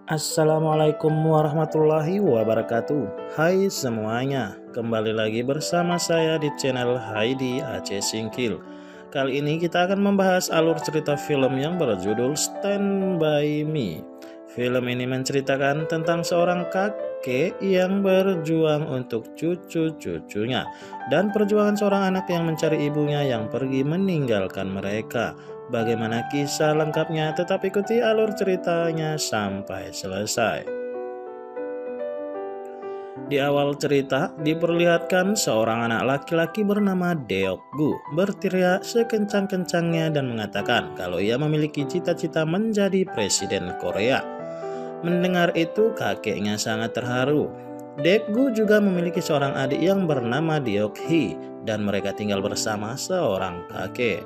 Assalamualaikum warahmatullahi wabarakatuh. Hai semuanya, kembali lagi bersama saya di channel Heidi Aceh Singkil. Kali ini kita akan membahas alur cerita film yang berjudul Stand By Me. Film ini menceritakan tentang seorang kakek yang berjuang untuk cucu-cucunya dan perjuangan seorang anak yang mencari ibunya yang pergi meninggalkan mereka. Bagaimana kisah lengkapnya? Tetap ikuti alur ceritanya sampai selesai. Di awal cerita diperlihatkan seorang anak laki-laki bernama Deokgu berteriak sekencang-kencangnya dan mengatakan kalau ia memiliki cita-cita menjadi presiden Korea. Mendengar itu kakeknya sangat terharu. Deokgu juga memiliki seorang adik yang bernama Deokhee dan mereka tinggal bersama seorang kakek.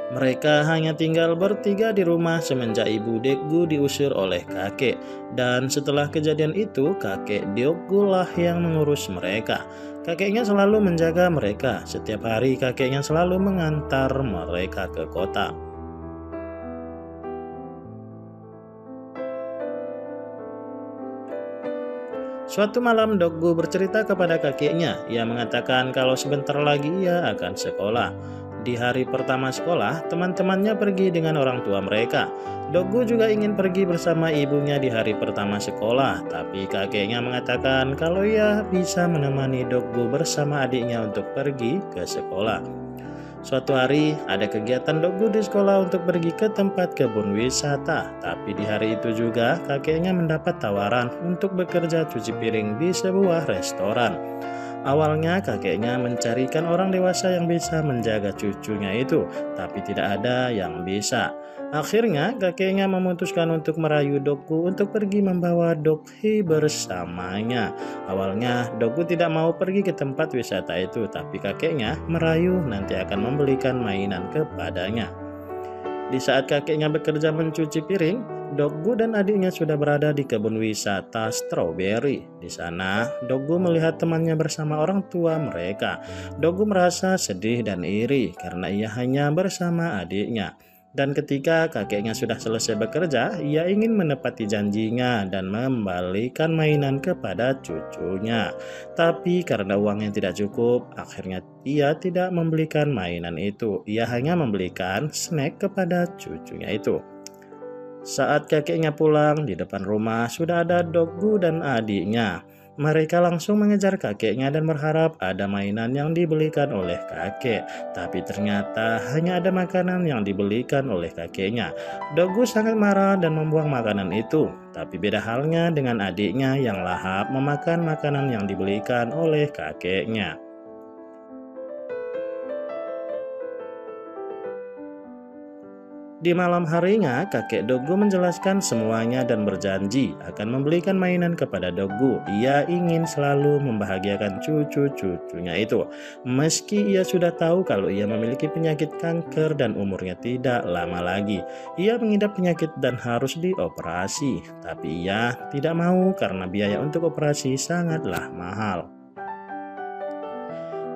Mereka hanya tinggal bertiga di rumah semenjak ibu Deokgu diusir oleh kakek. Dan setelah kejadian itu, kakek Deokgu lah yang mengurus mereka. Kakeknya selalu menjaga mereka. Setiap hari kakeknya selalu mengantar mereka ke kota. Suatu malam Deokgu bercerita kepada kakeknya. Ia mengatakan kalau sebentar lagi ia akan sekolah. Di hari pertama sekolah, teman-temannya pergi dengan orang tua mereka. Deokgu juga ingin pergi bersama ibunya di hari pertama sekolah, tapi kakeknya mengatakan kalau ia bisa menemani Deokgu bersama adiknya untuk pergi ke sekolah. Suatu hari ada kegiatan Deokgu di sekolah untuk pergi ke tempat kebun wisata, tapi di hari itu juga kakeknya mendapat tawaran untuk bekerja cuci piring di sebuah restoran. Awalnya kakeknya mencarikan orang dewasa yang bisa menjaga cucunya itu, tapi tidak ada yang bisa. Akhirnya kakeknya memutuskan untuk merayu Deokgu untuk pergi membawa Deokhee bersamanya. Awalnya Deokgu tidak mau pergi ke tempat wisata itu, tapi kakeknya merayu nanti akan membelikan mainan kepadanya. Di saat kakeknya bekerja mencuci piring, Deokgu dan adiknya sudah berada di kebun wisata stroberi. Di sana, Deokgu melihat temannya bersama orang tua mereka. Deokgu merasa sedih dan iri karena ia hanya bersama adiknya. Dan ketika kakeknya sudah selesai bekerja, ia ingin menepati janjinya dan membalikan mainan kepada cucunya. Tapi karena uangnya tidak cukup, akhirnya ia tidak membelikan mainan itu. Ia hanya membelikan snack kepada cucunya itu. Saat kakeknya pulang, di depan rumah sudah ada Deokgu dan adiknya. Mereka langsung mengejar kakeknya dan berharap ada mainan yang dibelikan oleh kakek. Tapi ternyata hanya ada makanan yang dibelikan oleh kakeknya. Deokgu sangat marah dan membuang makanan itu. Tapi beda halnya dengan adiknya yang lahap memakan makanan yang dibelikan oleh kakeknya. Di malam harinya, kakek Deokgu menjelaskan semuanya dan berjanji akan membelikan mainan kepada Deokgu. Ia ingin selalu membahagiakan cucu-cucunya itu. Meski ia sudah tahu kalau ia memiliki penyakit kanker dan umurnya tidak lama lagi. Ia mengidap penyakit dan harus dioperasi. Tapi ia tidak mau karena biaya untuk operasi sangatlah mahal.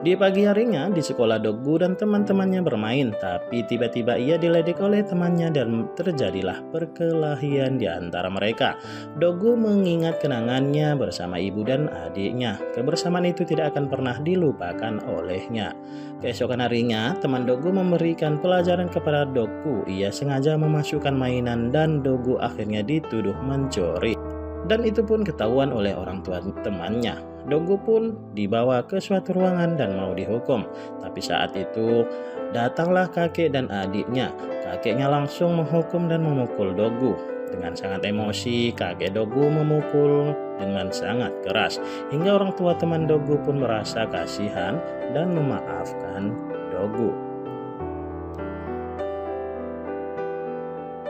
Di pagi harinya di sekolah Deokgu dan teman-temannya bermain, tapi tiba-tiba ia diledek oleh temannya dan terjadilah perkelahian di antara mereka. Deokgu mengingat kenangannya bersama ibu dan adiknya. Kebersamaan itu tidak akan pernah dilupakan olehnya. Keesokan harinya, teman Deokgu memberikan pelajaran kepada Deokgu. Ia sengaja memasukkan mainan dan Deokgu akhirnya dituduh mencuri. Dan itu pun ketahuan oleh orang tua temannya. Deokgu pun dibawa ke suatu ruangan dan mau dihukum. Tapi saat itu datanglah kakek dan adiknya. Kakeknya langsung menghukum dan memukul Deokgu. Dengan sangat emosi, kakek Deokgu memukul dengan sangat keras. Hingga orang tua teman Deokgu pun merasa kasihan dan memaafkan Deokgu.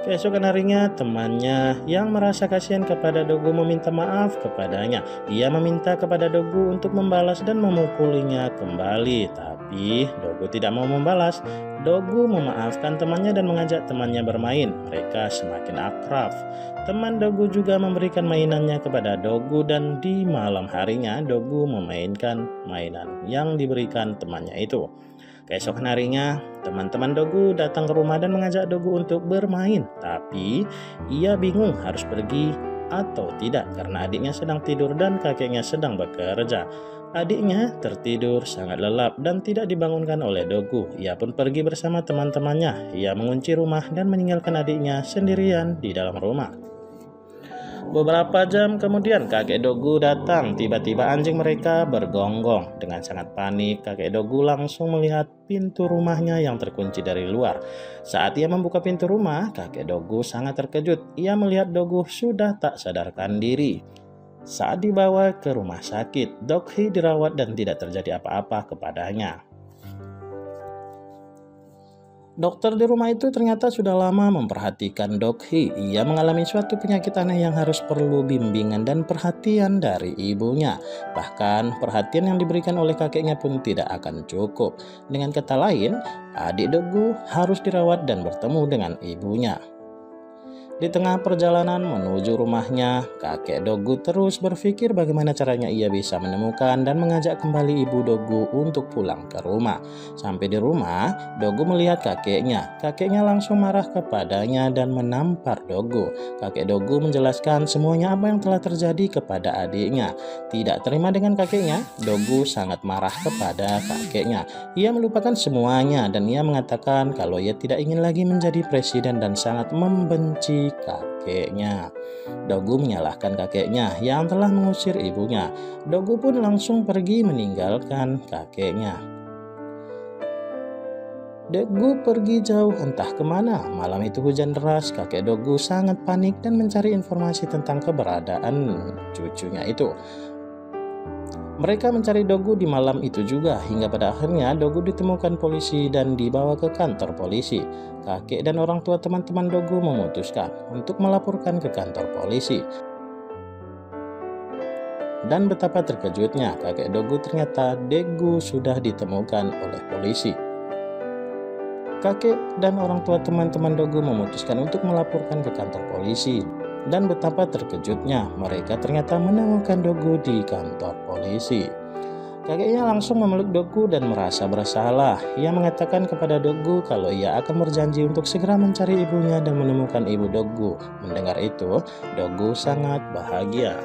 Keesokan harinya, temannya yang merasa kasihan kepada Deokgu meminta maaf kepadanya. Ia meminta kepada Deokgu untuk membalas dan memukulinya kembali. Tapi Deokgu tidak mau membalas. Deokgu memaafkan temannya dan mengajak temannya bermain. Mereka semakin akrab. Teman Deokgu juga memberikan mainannya kepada Deokgu dan di malam harinya Deokgu memainkan mainan yang diberikan temannya itu. Keesokan harinya, teman-teman Deokgu datang ke rumah dan mengajak Deokgu untuk bermain. Tapi ia bingung harus pergi atau tidak karena adiknya sedang tidur dan kakeknya sedang bekerja. Adiknya tertidur sangat lelap dan tidak dibangunkan oleh Dogu. Ia pun pergi bersama teman-temannya. Ia mengunci rumah dan meninggalkan adiknya sendirian di dalam rumah. Beberapa jam kemudian kakek Dogu datang. Tiba-tiba anjing mereka bergonggong. Dengan sangat panik, kakek Dogu langsung melihat pintu rumahnya yang terkunci dari luar. Saat ia membuka pintu rumah, kakek Dogu sangat terkejut. Ia melihat Dogu sudah tak sadarkan diri. Saat dibawa ke rumah sakit, Doghi dirawat dan tidak terjadi apa-apa kepadanya. Dokter di rumah itu ternyata sudah lama memperhatikan Doghi. Ia mengalami suatu penyakit aneh yang harus perlu bimbingan dan perhatian dari ibunya. Bahkan perhatian yang diberikan oleh kakeknya pun tidak akan cukup. Dengan kata lain, adik Dogu harus dirawat dan bertemu dengan ibunya. Di tengah perjalanan menuju rumahnya, kakek Dogu terus berpikir bagaimana caranya ia bisa menemukan dan mengajak kembali ibu Dogu untuk pulang ke rumah. Sampai di rumah, Dogu melihat kakeknya. Kakeknya langsung marah kepadanya dan menampar Dogu. Kakek Dogu menjelaskan semuanya apa yang telah terjadi kepada adiknya. Tidak terima dengan kakeknya, Dogu sangat marah kepada kakeknya. Ia melupakan semuanya dan ia mengatakan kalau ia tidak ingin lagi menjadi presiden dan sangat membenci kakeknya. Dogu menyalahkan kakeknya yang telah mengusir ibunya. Dogu pun langsung pergi meninggalkan kakeknya. Dogu pergi jauh entah kemana. Malam itu hujan deras. Kakek Dogu sangat panik dan mencari informasi tentang keberadaan cucunya itu. Mereka mencari Dogu di malam itu juga, hingga pada akhirnya Dogu ditemukan polisi dan dibawa ke kantor polisi. Kakek dan orang tua teman-teman Dogu memutuskan untuk melaporkan ke kantor polisi. Dan betapa terkejutnya, kakek Dogu ternyata Dogu sudah ditemukan oleh polisi. Kakek dan orang tua teman-teman Dogu memutuskan untuk melaporkan ke kantor polisi. Dan betapa terkejutnya, mereka ternyata menemukan Dogu di kantor polisi. Kakeknya langsung memeluk Dogu dan merasa bersalah. Ia mengatakan kepada Dogu kalau ia akan berjanji untuk segera mencari ibunya dan menemukan ibu Dogu. Mendengar itu, Dogu sangat bahagia.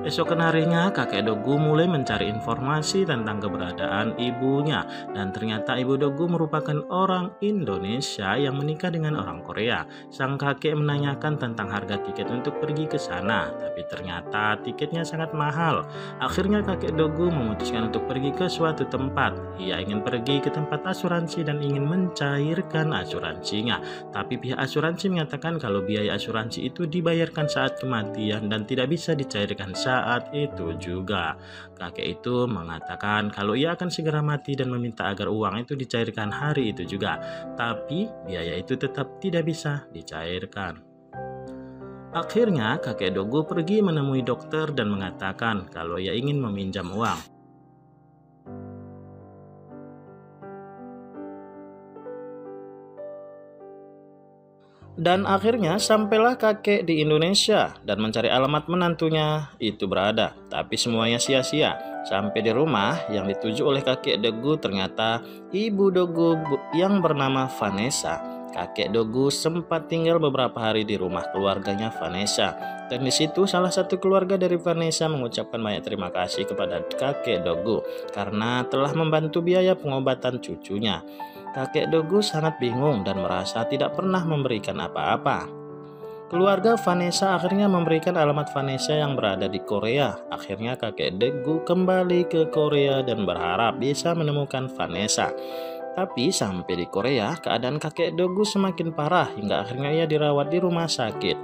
Esokan harinya, kakek Dogu mulai mencari informasi tentang keberadaan ibunya. Dan ternyata ibu Dogu merupakan orang Indonesia yang menikah dengan orang Korea. Sang kakek menanyakan tentang harga tiket untuk pergi ke sana, tapi ternyata tiketnya sangat mahal. Akhirnya kakek Dogu memutuskan untuk pergi ke suatu tempat. Ia ingin pergi ke tempat asuransi dan ingin mencairkan asuransinya. Tapi pihak asuransi mengatakan kalau biaya asuransi itu dibayarkan saat kematian dan tidak bisa dicairkan saat itu juga. Kakek itu mengatakan kalau ia akan segera mati dan meminta agar uang itu dicairkan hari itu juga. Tapi biaya itu tetap tidak bisa dicairkan. Akhirnya kakek Dogu pergi menemui dokter dan mengatakan kalau ia ingin meminjam uang. Dan akhirnya sampailah kakek di Indonesia dan mencari alamat menantunya itu berada. Tapi semuanya sia-sia. Sampai di rumah yang dituju oleh kakek Dogu ternyata ibu Dogu yang bernama Vanessa. Kakek Dogu sempat tinggal beberapa hari di rumah keluarganya Vanessa. Dan di situ salah satu keluarga dari Vanessa mengucapkan banyak terima kasih kepada kakek Dogu karena telah membantu biaya pengobatan cucunya. Kakek Dogu sangat bingung dan merasa tidak pernah memberikan apa-apa. Keluarga Vanessa akhirnya memberikan alamat Vanessa yang berada di Korea. Akhirnya kakek Dogu kembali ke Korea dan berharap bisa menemukan Vanessa. Tapi sampai di Korea, keadaan kakek Dogu semakin parah hingga akhirnya ia dirawat di rumah sakit.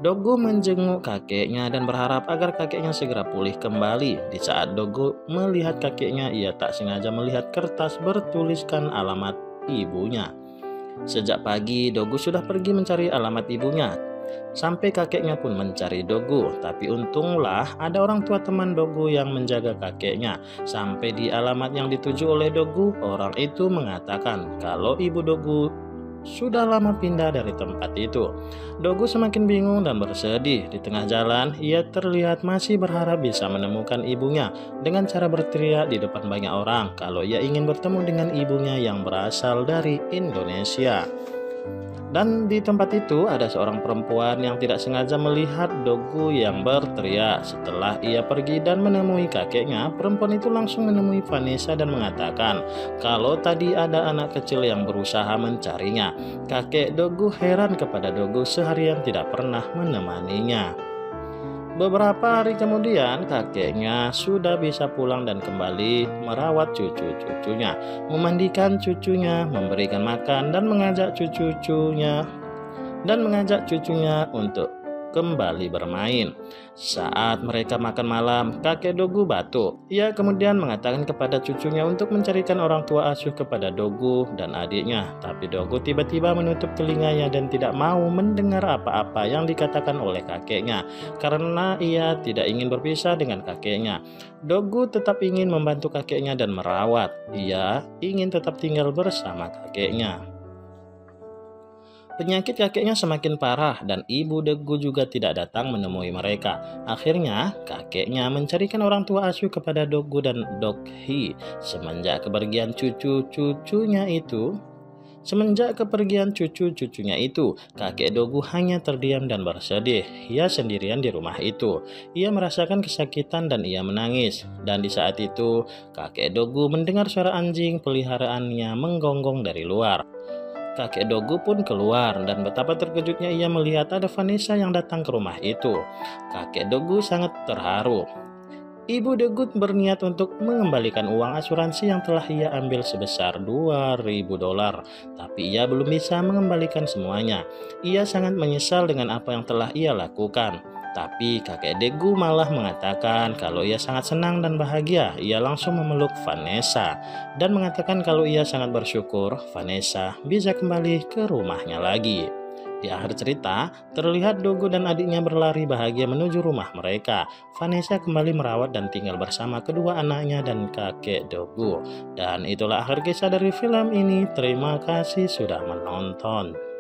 Dogu menjenguk kakeknya dan berharap agar kakeknya segera pulih kembali. Di saat Dogu melihat kakeknya, ia tak sengaja melihat kertas bertuliskan alamat ibunya. Sejak pagi, Dogu sudah pergi mencari alamat ibunya. Sampai kakeknya pun mencari Dogu, tapi untunglah ada orang tua teman Dogu yang menjaga kakeknya. Sampai di alamat yang dituju oleh Dogu, orang itu mengatakan kalau ibu Dogu sudah lama pindah dari tempat itu. Dogu semakin bingung dan bersedih. Di tengah jalan, ia terlihat masih berharap bisa menemukan ibunya dengan cara berteriak di depan banyak orang kalau ia ingin bertemu dengan ibunya yang berasal dari Indonesia. Dan di tempat itu ada seorang perempuan yang tidak sengaja melihat Dogu yang berteriak. Setelah ia pergi dan menemui kakeknya, perempuan itu langsung menemui Vanessa dan mengatakan kalau tadi ada anak kecil yang berusaha mencarinya. Kakek Dogu heran kepada Dogu seharian tidak pernah menemaninya. Beberapa hari kemudian, kakeknya sudah bisa pulang dan kembali merawat cucu-cucunya, memandikan cucunya, memberikan makan, dan mengajak cucunya untuk kembali bermain. Saat mereka makan malam, kakek Dogu batuk. Ia kemudian mengatakan kepada cucunya untuk mencarikan orang tua asuh kepada Dogu dan adiknya. Tapi Dogu tiba-tiba menutup telinganya dan tidak mau mendengar apa-apa yang dikatakan oleh kakeknya karena ia tidak ingin berpisah dengan kakeknya. Dogu tetap ingin membantu kakeknya dan merawat. Ia ingin tetap tinggal bersama kakeknya. Penyakit kakeknya semakin parah dan ibu Dogu juga tidak datang menemui mereka. Akhirnya, kakeknya mencarikan orang tua asuh kepada Dogu dan Dokhi. Semenjak kepergian cucu-cucunya itu, kakek Dogu hanya terdiam dan bersedih. Ia sendirian di rumah itu. Ia merasakan kesakitan dan ia menangis. Dan di saat itu, kakek Dogu mendengar suara anjing peliharaannya menggonggong dari luar. Kakek Dogu pun keluar dan betapa terkejutnya ia melihat ada Vanessa yang datang ke rumah itu. Kakek Dogu sangat terharu. Ibu Dogu berniat untuk mengembalikan uang asuransi yang telah ia ambil sebesar $2.000, tapi ia belum bisa mengembalikan semuanya. Ia sangat menyesal dengan apa yang telah ia lakukan. Tapi kakek Dogu malah mengatakan kalau ia sangat senang dan bahagia. Ia langsung memeluk Vanessa dan mengatakan kalau ia sangat bersyukur Vanessa bisa kembali ke rumahnya lagi. Di akhir cerita, terlihat Dogu dan adiknya berlari bahagia menuju rumah mereka. Vanessa kembali merawat dan tinggal bersama kedua anaknya dan kakek Dogu. Dan itulah akhir kisah dari film ini. Terima kasih sudah menonton.